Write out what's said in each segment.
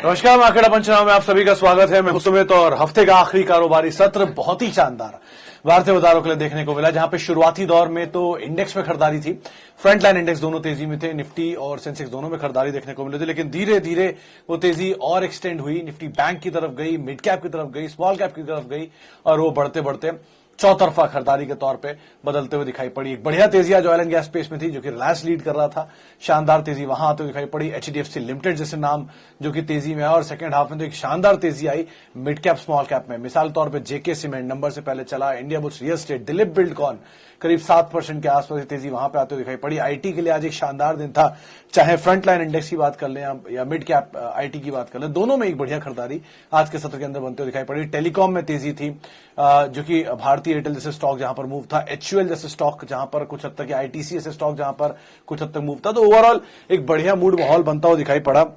नमस्कार, मार्केट पंचनामा में आप सभी का स्वागत है। मैं हूं सुमित और हफ्ते का आखिरी कारोबारी सत्र बहुत ही शानदार भारतीय बाजारों के लिए देखने को मिला, जहां पे शुरुआती दौर में तो इंडेक्स में खरीदारी थी, फ्रंटलाइन इंडेक्स दोनों तेजी में थे, निफ्टी और सेंसेक्स दोनों में खरीदारी देखने को मिली थी, लेकिन धीरे धीरे वो तेजी और एक्सटेंड हुई। निफ्टी बैंक की तरफ गई, मिड कैप की तरफ गई, स्मॉल कैप की तरफ गई और वो बढ़ते बढ़ते चौतरफा खरीदारी के तौर पे बदलते हुए दिखाई पड़ी। एक बढ़िया तेजी आज ऑयल एंड गैस स्पेस में थी, जो कि रिलायंस लीड कर रहा था। शानदार तेजी वहां आते हुए दिखाई पड़ी। एचडीएफसी लिमिटेड जैसे नाम जो कि तेजी में है, और सेकंड हाफ में तो एक शानदार तेजी आई मिड कैप स्मॉल कैप में। मिसाल तौर पे जेके सीमेंट नंबर से पहले चला, India bulls real estate, Dilip Buildcon करीब 7% के आसपास तेजी वहां पे आते हुए दिखाई पड़ी। आईटी के लिए आज एक शानदार दिन था, चाहे फ्रंट लाइन इंडेक्स की बात कर लें या मिड कैप आईटी की बात कर लें, दोनों में एक बढ़िया खरीदारी आज के सत्र के अंदर बनते हुए दिखाई पड़ी। टेलीकॉम में तेजी थी, जो कि भारतीय एयरटेल जैसे स्टॉक जहां पर मूव था, एचयूएल जैसे स्टॉक जहां पर कुछ हद तक, आईटीसी जैसे स्टॉक जहां पर कुछ हद तक मूव था। तो ओवरऑल एक बढ़िया मूड माहौल बनता हुआ दिखाई पड़ा।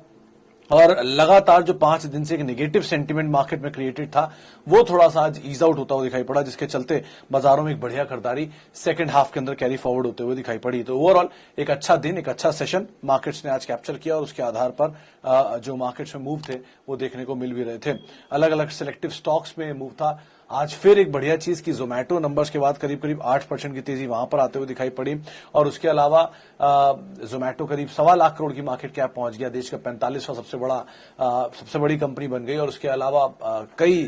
और लगातार जो 5 दिन से एक नेगेटिव सेंटीमेंट मार्केट में क्रिएटेड था, वो थोड़ा सा आज ईज आउट होता हुआ दिखाई पड़ा, जिसके चलते बाजारों में एक बढ़िया खरीदारी सेकंड हाफ के अंदर कैरी फॉरवर्ड होते हुए दिखाई पड़ी। तो ओवरऑल एक अच्छा दिन, एक अच्छा सेशन मार्केट्स ने आज कैप्चर किया, और उसके आधार पर जो मार्केट्स में मूव थे वो देखने को मिल भी रहे थे। अलग अलग सिलेक्टिव स्टॉक्स में मूव था। आज फिर एक बढ़िया चीज की जोमेटो नंबर्स के बाद करीब करीब 8% की तेजी वहां पर आते हुए दिखाई पड़ी, और उसके अलावा जोमेटो करीब 1.25 लाख करोड़ की मार्केट कैप पहुंच गया, देश का 45वां सबसे बड़ी कंपनी बन गई। और उसके अलावा कई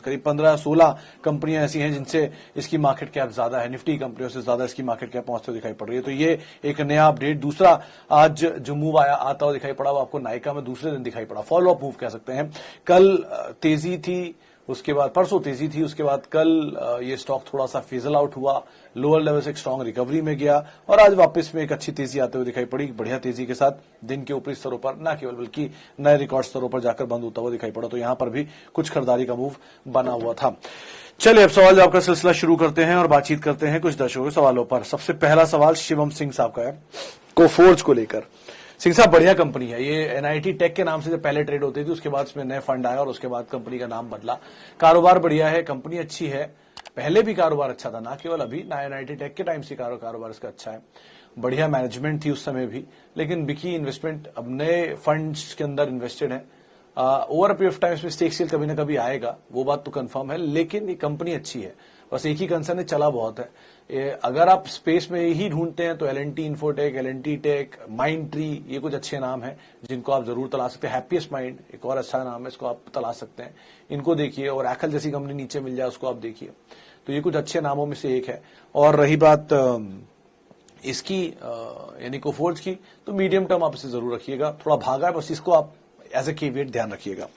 करीब 15-16 कंपनियां ऐसी हैं जिनसे इसकी मार्केट कैप ज्यादा है, निफ्टी कंपनियों से ज्यादा इसकी मार्केट कैप पहुंचते हुए दिखाई पड़ रही है। तो ये एक नया अपडेट। दूसरा आज जो मूव आता हुआ दिखाई पड़ा वो आपको नायका में दूसरे दिन दिखाई पड़ा, फॉलो अप मूव कह सकते हैं। कल तेजी थी, उसके बाद परसों तेजी थी, उसके बाद कल ये स्टॉक थोड़ा सा फिजल आउट हुआ, लोअर लेवल से एक स्ट्रांग रिकवरी में गया, और आज वापस में एक अच्छी तेजी आते हुए दिखाई पड़ी। बढ़िया तेजी के साथ दिन के ऊपरी स्तरों पर न केवल बल्कि नए रिकॉर्ड स्तरों पर जाकर बंद होता हुआ दिखाई पड़ा। तो यहां पर भी कुछ खरीदारी का मूव बना हुआ था। चलिए अब सवाल जवाब का सिलसिला शुरू करते हैं और बातचीत करते हैं कुछ दर्शकों के सवालों पर। सबसे पहला सवाल शिवम सिंह साहब का है, कोफोर्ज को लेकर। सिंह साहब, बढ़िया कंपनी है ये। एनआईटी टेक के नाम से जब पहले ट्रेड होती थी, उसके बाद इसमें नए फंड आया और उसके बाद कंपनी का नाम बदला। कारोबार बढ़िया है, कंपनी अच्छी है, पहले भी कारोबार अच्छा था, ना केवल अभी, ना एनआईटी टेक के टाइम से कारोबार इसका अच्छा है। बढ़िया मैनेजमेंट थी उस समय भी, लेकिन बिकी इन्वेस्टमेंट अब नए फंड्स के अंदर इन्वेस्टेड है। ओवर पीरियड ऑफ टाइम में स्टेक सेल कभी ना कभी आएगा, वो बात तो कंफर्म है, लेकिन ये कंपनी अच्छी है। बस एक ही कंसर्न है, चला बहुत है। अगर आप स्पेस में ही ढूंढते हैं तो LNT infotech, LNT tech, Mindtree, ये कुछ अच्छे नाम हैं जिनको आप जरूर तलाश सकते हैं। हैप्पीएस्ट माइंड एक और अच्छा नाम है, इसको आप तलाश सकते हैं, इनको देखिए। और एखल जैसी कंपनी नीचे मिल जाए, उसको आप देखिए। तो ये कुछ अच्छे नामों में से एक है। और रही बात इसकी यानी कोफोर्ज की, तो मीडियम टर्म आप इसे जरूर रखिएगा, थोड़ा भागा है, बस इसको आप एज ए केविएट ध्यान रखिएगा।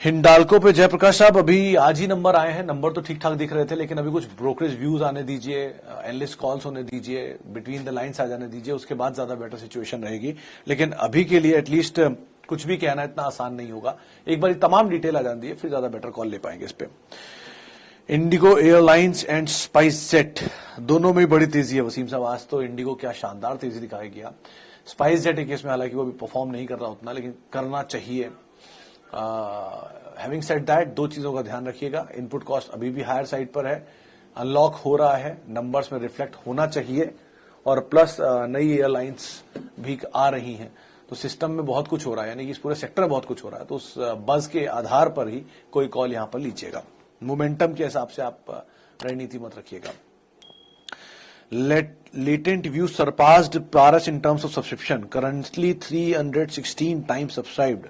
हिंडाल्को पे जयप्रकाश साहब, अभी आज ही नंबर आए हैं, नंबर तो ठीक ठाक दिख रहे थे, लेकिन अभी कुछ ब्रोकरेज व्यूज आने दीजिए, एनालिस्ट कॉल्स होने दीजिए, बिटवीन द लाइंस आ जाने दीजिए, उसके बाद ज्यादा बेटर सिचुएशन रहेगी। लेकिन अभी के लिए एटलीस्ट कुछ भी कहना इतना आसान नहीं होगा। एक बार तमाम डिटेल आ जाती है, फिर ज्यादा बेटर कॉल ले पाएंगे इस पे। Indigo airlines and spice jet दोनों में बड़ी तेजी है वसीम साहब। आज तो इंडिगो क्या शानदार तेजी दिखाई गया। स्पाइस जेट के केस में हालांकि वो अभी परफॉर्म नहीं कर रहा उतना, लेकिन करना चाहिए। हैविंग सेड दैट, दो चीजों का ध्यान रखिएगा। इनपुट कॉस्ट अभी भी हायर साइड पर है, अनलॉक हो रहा है, नंबर्स में रिफ्लेक्ट होना चाहिए, और प्लस नई एयरलाइंस भी आ रही हैं, तो सिस्टम में बहुत कुछ हो रहा है, यानी कि इस पूरे सेक्टर में बहुत कुछ हो रहा है। तो उस बज के आधार पर ही कोई कॉल यहां पर लीजिएगा। मोमेंटम के हिसाब से आप रणनीति मत रखिएगा। Latent view surpassed Paras in terms of subscription, currently 316 times subscribed.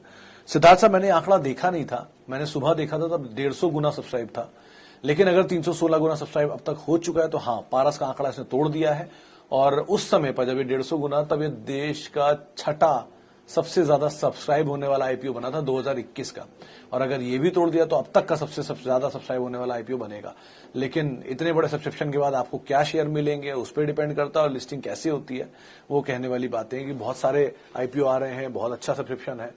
Siddharth साहब, मैंने आंकड़ा देखा नहीं था, मैंने सुबह देखा था तब 150 गुना सब्सक्राइब था, लेकिन अगर 316 गुना सब्सक्राइब अब तक हो चुका है तो हाँ, पारस का आंकड़ा इसने तोड़ दिया है। और उस समय पर जब ये 150 गुना, तब ये देश का छठा सबसे ज्यादा सब्सक्राइब होने वाला आईपीओ बना था 2021 का, और अगर ये भी तोड़ दिया तो अब तक का सबसे ज्यादा सब्सक्राइब होने वाला आईपीओ बनेगा। लेकिन इतने बड़े सब्सक्रिप्शन के बाद आपको क्या शेयर मिलेंगे उस पर डिपेंड करता है, और लिस्टिंग कैसी होती है वो कहने वाली बातें हैं कि बहुत सारे आईपीओ आ रहे हैं, बहुत अच्छा सब्सक्रिप्शन है।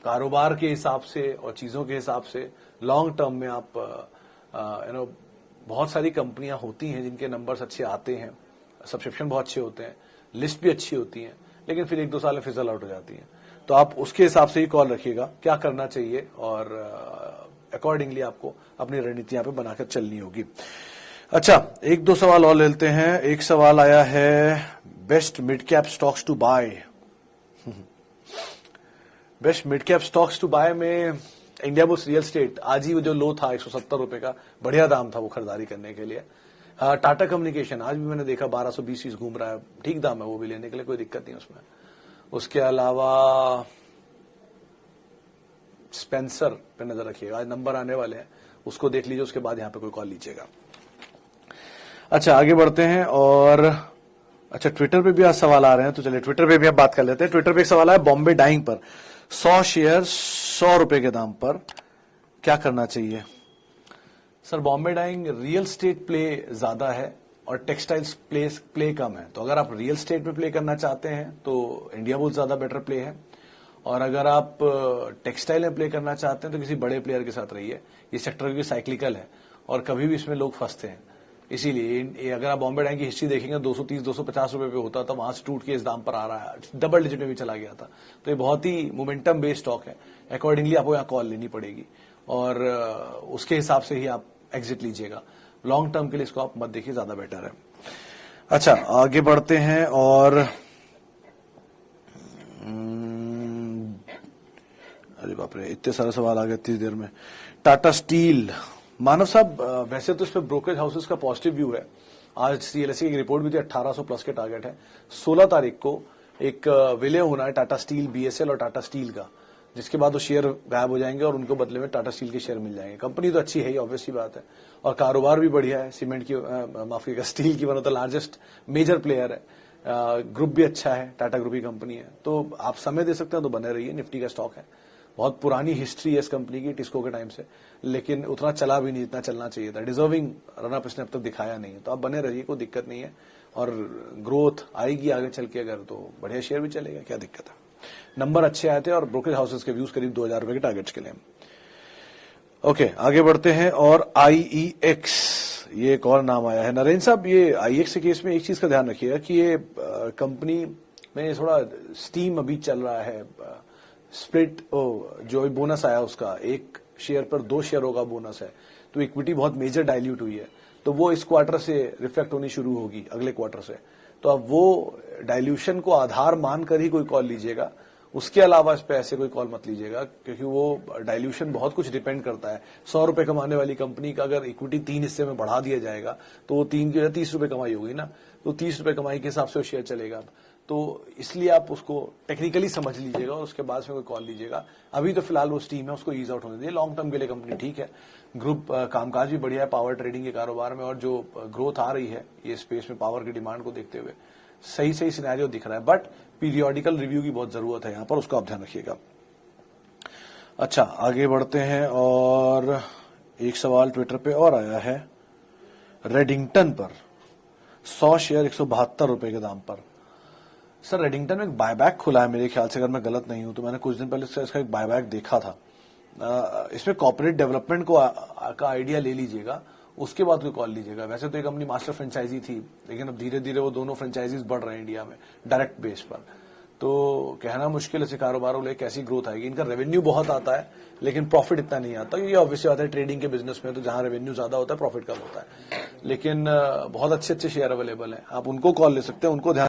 कारोबार के हिसाब से और चीजों के हिसाब से लॉन्ग टर्म में आप बहुत सारी कंपनियां होती हैं जिनके नंबर्स अच्छे आते हैं, सब्सक्रिप्शन बहुत अच्छे होते हैं, लिस्ट भी अच्छी होती है, लेकिन फिर 1-2 साल में फिजल आउट हो जाती है। तो आप उसके हिसाब से ही कॉल रखिएगा क्या करना चाहिए, और अकॉर्डिंगली आपको अपनी रणनीति यहाँ पे बनाकर चलनी होगी। अच्छा, 1-2 सवाल और लेते हैं। एक सवाल आया है, best mid cap stocks to buy. Best mid cap stocks to buy में इंडिया बुल्स रियल स्टेट, आज ही वो जो लो था 170 रुपए का, बढ़िया दाम था वो खरीदारी करने के लिए। टाटा कम्युनिकेशन आज भी मैंने देखा 1220 घूम रहा है, ठीक दाम है वो भी लेने के लिए, कोई दिक्कत नहीं उसमें। उसके अलावा स्पेंसर पे नजर रखिएगा, आज नंबर आने वाले हैं, उसको देख लीजिए, उसके बाद यहां पे कोई कॉल लीजिएगा। अच्छा आगे बढ़ते हैं। और अच्छा ट्विटर पे भी आज सवाल आ रहे हैं, तो चलिए ट्विटर पे भी अब बात कर लेते हैं। ट्विटर पे एक सवाल आया बॉम्बे डाइंग पर, 100 शेयर 100 रुपए के दाम पर क्या करना चाहिए। Sir Bombay Dyeing real estate play ज्यादा है और टेक्सटाइल्स प्ले कम है, तो अगर आप रियल स्टेट में प्ले करना चाहते हैं तो इंडिया बुल्स ज्यादा बेटर प्ले है, और अगर आप टेक्सटाइल में प्ले करना चाहते हैं तो किसी बड़े प्लेयर के साथ रहिए। ये सेक्टर भी साइक्लिकल है और कभी भी इसमें लोग फंसते हैं, इसीलिए अगर आप बॉम्बे डाइंग की हिस्ट्री देखेंगे 230-250 रुपए पे होता था, वहां से टूट के इस दाम पर आ रहा है, डबल डिजिट में भी चला गया था। तो ये बहुत ही मोमेंटम बेस्ड स्टॉक है, अकॉर्डिंगली आपको यहाँ कॉल लेनी पड़ेगी और उसके हिसाब से ही आप एग्जिट लीजिएगा। लॉन्ग टर्म के लिए इसको आप मत देखिए, ज्यादा बेटर है। अच्छा आगे बढ़ते हैं। और अरे बाप रे इतने सारे सवाल आ गए इतनी देर में। टाटा स्टील, मानव साहब वैसे तो इस पे ब्रोकरेज हाउसेस का पॉजिटिव व्यू है। आज सीएलएसए की रिपोर्ट भी थी, 1800 प्लस के टारगेट है। 16 तारीख को एक विलय होना है टाटा स्टील, बीएसएल और टाटा स्टील का, जिसके बाद वो शेयर गायब हो जाएंगे और उनको बदले में टाटा स्टील के शेयर मिल जाएंगे। कंपनी तो अच्छी है ही, ऑब्वियसली बात है, और कारोबार भी बढ़िया है। सीमेंट की माफी का स्टील की one of the largest major player है। ग्रुप भी अच्छा है, टाटा ग्रुप की कंपनी है, तो आप समय दे सकते हैं तो बने रहिए। निफ्टी का स्टॉक है, बहुत पुरानी हिस्ट्री है इस कंपनी की टिस्को के टाइम से, लेकिन उतना चला भी नहीं जितना चलना चाहिए था। डिजर्विंग रनअप इसने अब तक दिखाया नहीं है, तो आप बने रहिए, कोई दिक्कत नहीं है। और ग्रोथ आएगी आगे चल के अगर, तो बढ़िया शेयर भी चलेगा, क्या दिक्कत है। नंबर अच्छे आए थे और ब्रोकरेज हाउसेस के व्यूज करीब 2000 रुपए के टारगेट्स के लिए। ओके आगे बढ़ते हैं। और आईईएक्स, ये एक और नाम आया है नरेंद्र साहब। ये आईईएक्स के केस में एक चीज का ध्यान रखिएगा कि ये कंपनी में थोड़ा स्टीम अभी चल रहा है। स्प्लिट जो बोनस आया उसका, एक शेयर पर 2 शेयरों का बोनस है, तो इक्विटी बहुत मेजर डाइल्यूट हुई है, तो वो इस क्वार्टर से रिफ्लेक्ट होनी शुरू होगी, अगले क्वार्टर से। तो अब वो डाइल्यूशन को आधार मानकर ही कोई कॉल लीजिएगा, उसके अलावा इस पे ऐसे कोई कॉल मत लीजिएगा, क्योंकि वो डाइल्यूशन बहुत कुछ डिपेंड करता है। 100 रुपए कमाने वाली कंपनी का अगर इक्विटी 3 हिस्से में बढ़ा दिया जाएगा तो वो 3 की वजह 30 रुपए कमाई होगी ना, तो 30 रुपए कमाई के हिसाब से वो शेयर चलेगा। तो इसलिए आप उसको टेक्निकली समझ लीजिएगा और उसके बाद में कोई कॉल लीजिएगा। अभी तो फिलहाल वो स्टीम है, उसको ईज आउट होने दीजिए। लॉन्ग टर्म के लिए कंपनी ठीक है, ग्रुप कामकाज भी बढ़िया है पावर ट्रेडिंग के कारोबार में, और जो ग्रोथ आ रही है ये स्पेस में पावर की डिमांड को देखते हुए सही सही सिनेरियो दिख रहा है, बट पीरियोडिकल रिव्यू की बहुत जरूरत है यहां पर, उसका आप ध्यान रखिएगा। अच्छा आगे बढ़ते हैं। और एक सवाल ट्विटर पे और आया है, रेडिंगटन पर 100 शेयर 172 रुपए के दाम पर। सर रेडिंगटन में एक बायबैक खुला है मेरे ख्याल से, अगर मैं गलत नहीं हूं तो। मैंने कुछ दिन पहले इसका एक बायबैक देखा था। इसमें कॉर्पोरेट डेवलपमेंट को का आइडिया ले लीजिएगा, उसके बाद कोई कॉल लीजिएगा। वैसे तो ये कंपनी मास्टर फ्रेंचाइजी थी, लेकिन अब धीरे धीरे वो दोनों फ्रेंचाइजीज बढ़ रहे हैं इंडिया में डायरेक्ट बेस पर, तो कहना मुश्किल है ऐसे कारोबारों में कैसी ग्रोथ आएगी। इनका रेवेन्यू बहुत आता है लेकिन प्रॉफिट इतना नहीं आता, ये ऑब्वियसली बात है ट्रेडिंग के बिजनेस में, तो जहां रेवेन्यू ज्यादा होता है प्रॉफिट कम होता है। लेकिन बहुत अच्छे अच्छे शेयर अवेलेबल है, आप उनको कॉल ले सकते हैं, उनको ध्यान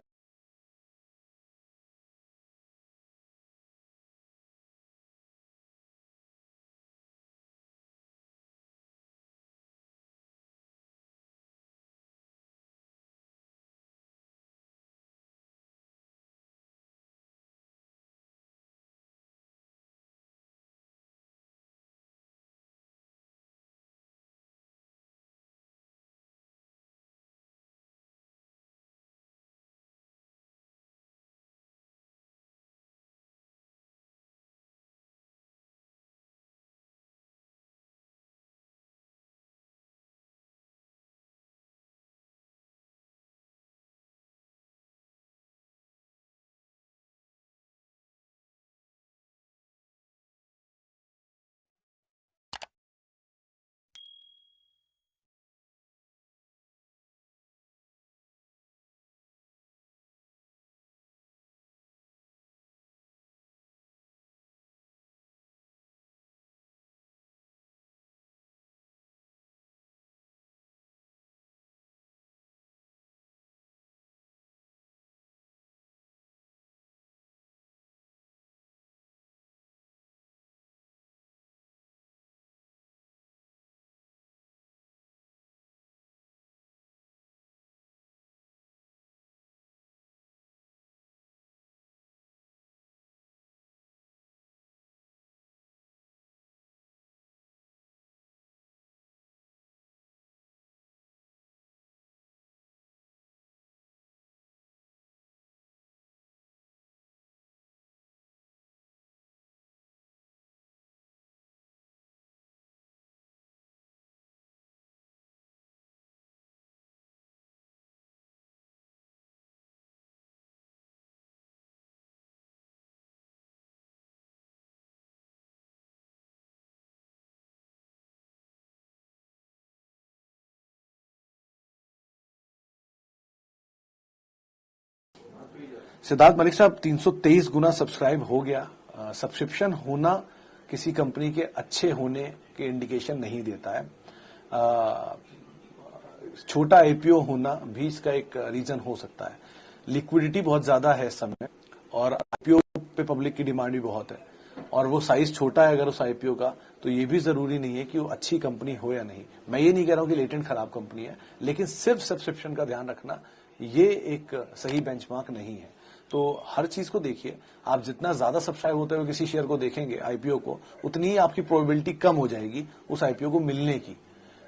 सिद्धार्थ मलिक साहब, 323 गुना सब्सक्राइब हो गया। सब्सक्रिप्शन होना किसी कंपनी के अच्छे होने के इंडिकेशन नहीं देता है। छोटा आईपीओ होना भी इसका एक रीजन हो सकता है। लिक्विडिटी बहुत ज्यादा है इस समय और आईपीओ पे पब्लिक की डिमांड भी बहुत है, और वो साइज छोटा है अगर उस आईपीओ का, तो ये भी जरूरी नहीं है कि वो अच्छी कंपनी हो या नहीं। मैं ये नहीं कह रहा हूं कि लेटेंट खराब कंपनी है, लेकिन सिर्फ सब्सक्रिप्शन का ध्यान रखना ये एक सही बेंचमार्क नहीं है। तो हर चीज को देखिए, आप जितना ज्यादा सब्सक्राइब होते हुए किसी शेयर को देखेंगे, आईपीओ को, उतनी ही आपकी प्रोबेबिलिटी कम हो जाएगी उस आईपीओ को मिलने की।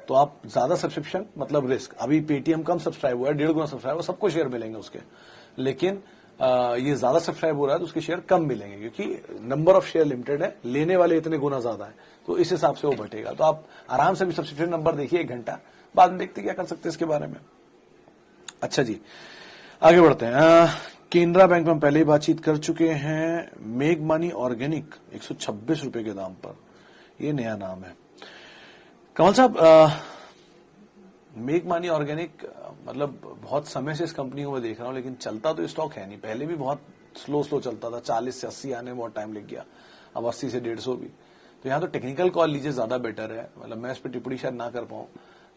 तो आप ज्यादा सब्सक्रिप्शन मतलब रिस्क। अभी पेटीएम कम सब्सक्राइब हुआ है, 1.5 गुना सब्सक्राइब हुआ, सबको शेयर मिलेंगे उसके, लेकिन ये ज्यादा सब्सक्राइब हो रहा है तो उसके शेयर कम मिलेंगे, क्योंकि नंबर ऑफ शेयर लिमिटेड है, लेने वाले इतने गुना ज्यादा है, तो इस हिसाब से वो बटेगा। तो आप आराम से भी सब्सक्रिप्शन नंबर देखिए 1 घंटा, बाद में देखते क्या कर सकते हैं इसके बारे में। अच्छा जी, आगे बढ़ते हैं। केनरा बैंक में हम पहले ही बातचीत कर चुके हैं। मेक मनी ऑर्गेनिक 126 रुपए के दाम पर, ये नया नाम है। कमल साहब, मेक मनी ऑर्गेनिक मतलब बहुत समय से इस कंपनी को मैं देख रहा हूं, लेकिन चलता तो स्टॉक है नहीं। पहले भी बहुत स्लो चलता था, 40 से 80 आने में बहुत टाइम लग गया, अब 80 से 150 भी। तो यहां तो टेक्निकल कॉल लीजिए, ज्यादा बेटर है। मतलब मैं इस पर टिप्पणी शायद ना कर पाऊं,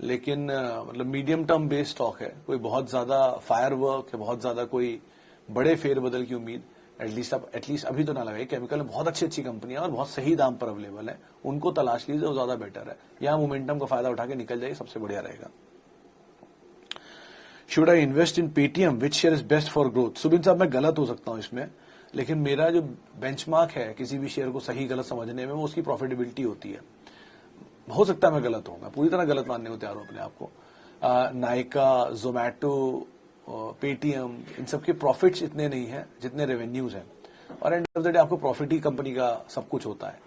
लेकिन मतलब मीडियम टर्म बेस्ड स्टॉक है, कोई बहुत ज्यादा फायर वर्क है, बहुत ज्यादा कोई बड़े फेरबदल की उम्मीद एटलीस्ट अभी तो ना लगाई। केमिकल में बहुत अच्छी कंपनियां और बहुत सही दाम पर अवेलेबल है, उनको तलाश लीजिए, वो ज्यादा बेटर है। यहां मोमेंटम का फायदा उठा के निकल जाइए, सबसे बढ़िया रहेगा। Should I invest in Paytm, which share is best for growth? Subin साहब, मैं गलत हो सकता हूं इसमें, लेकिन मेरा जो बेंचमार्क है किसी भी शेयर को सही गलत समझने में, वो उसकी प्रॉफिटेबिलिटी होती है। हो सकता है मैं गलत हूं, मैं पूरी तरह गलत मानने को तैयार हूं अपने आप को। नायका, जोमैटो, पेटीएम, इन सबके प्रॉफिट्स इतने नहीं है जितने रेवेन्यूज हैं, और एंड ऑफ द डे आपको प्रॉफिट ही कंपनी का सब कुछ होता है।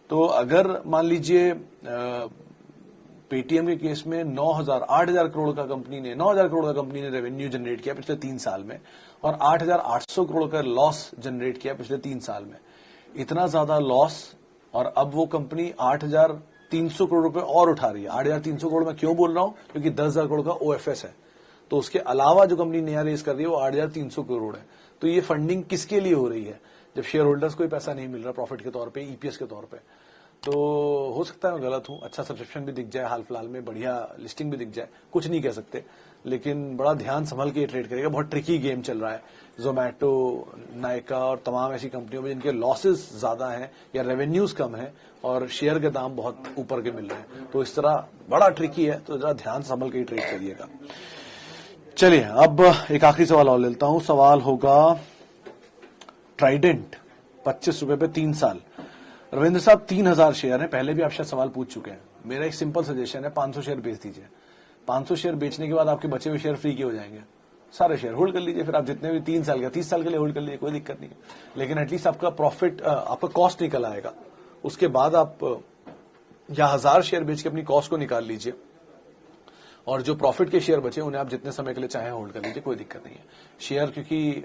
तो अगर मान लीजिए पेटीएम के केस में 8,000 करोड़ का कंपनी ने रेवेन्यू जनरेट किया पिछले 3 साल में, और 8,800 करोड़ का लॉस जनरेट किया पिछले 3 साल में। इतना ज्यादा लॉस, और अब वो कंपनी 8,300 करोड़ रुपए और उठा रही है। 8,300 करोड़ मैं क्यों बोल रहा हूं? क्योंकि 10,000 करोड़ का ओएफएस है, तो उसके अलावा जो कंपनी नया रेस कर रही है वो 8,300 करोड़ है। तो ये फंडिंग किसके लिए हो रही है, जब शेयर होल्डर्स को ही पैसा नहीं मिल रहा प्रॉफिट के तौर पे, ईपीएस के तौर पे? तो हो सकता है मैं गलत हूं, अच्छा सब्सक्रिप्शन भी दिख जाए हाल फिलहाल में, बढ़िया लिस्टिंग भी दिख जाए, कुछ नहीं कह सकते, लेकिन बड़ा ध्यान संभल के ट्रेड करेगा। बहुत ट्रिकी गेम चल रहा है जोमैटो, नायका और तमाम ऐसी कंपनियों में जिनके लॉसेस ज्यादा हैं या रेवेन्यूज कम है और शेयर के दाम बहुत ऊपर के मिल रहे हैं। तो इस तरह बड़ा ट्रिकी है, तो जरा ध्यान संभल के ट्रेड करिएगा। चलिए, अब एक आखिरी सवाल और लेता हूं। सवाल होगा ट्राइडेंट, 25 रुपए पे 3 साल। रविंद्र साहब, 3,000 शेयर हैं, पहले भी आप शायद सवाल पूछ चुके हैं। मेरा एक सिंपल सजेशन है, 500 शेयर बेच दीजिए। 500 शेयर बेचने के बाद आपके बचे हुए शेयर फ्री के हो जाएंगे। सारे शेयर होल्ड कर लीजिए, फिर आप जितने भी 3 साल का 30 साल के लिए होल्ड कर लीजिए, कोई दिक्कत नहीं है। लेकिन एटलीस्ट आपका प्रॉफिट, आपका कॉस्ट निकल आएगा। उसके बाद आप या 1,000 शेयर बेच के अपनी कॉस्ट को निकाल लीजिए, और जो प्रॉफिट के शेयर बचे उन्हें आप जितने समय के लिए चाहे होल्ड कर लीजिए, कोई दिक्कत नहीं है। शेयर क्योंकि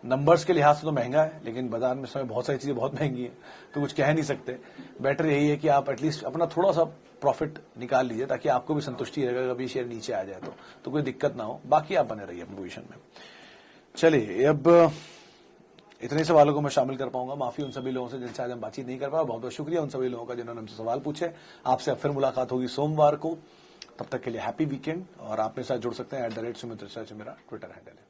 नंबर्स के लिहाज से तो महंगा है, लेकिन बाजार में समय बहुत सारी चीजें बहुत महंगी है, तो कुछ कह नहीं सकते। बेटर यही है कि आप एटलीस्ट अपना थोड़ा सा प्रॉफिट निकाल लीजिए, ताकि आपको भी संतुष्टि रहेगा कभी शेयर नीचे आ जाए तो कोई दिक्कत ना हो। बाकी आप बने रहिए अपनी पोजीशन में। चलिए, अब इतने सवालों को मैं शामिल कर पाऊंगा। माफी उन सभी लोगों से जिनसे आज हम बातचीत नहीं कर पाए। बहुत बहुत शुक्रिया उन सभी लोगों का जिन्होंने हमसे सवाल पूछे। आपसे अब फिर मुलाकात होगी सोमवार को। तब तक के लिए हैप्पी वीकेंड, और आप मेरे साथ जुड़ सकते हैं @सुमित रिसर्च, मेरा ट्विटर हैंडल है।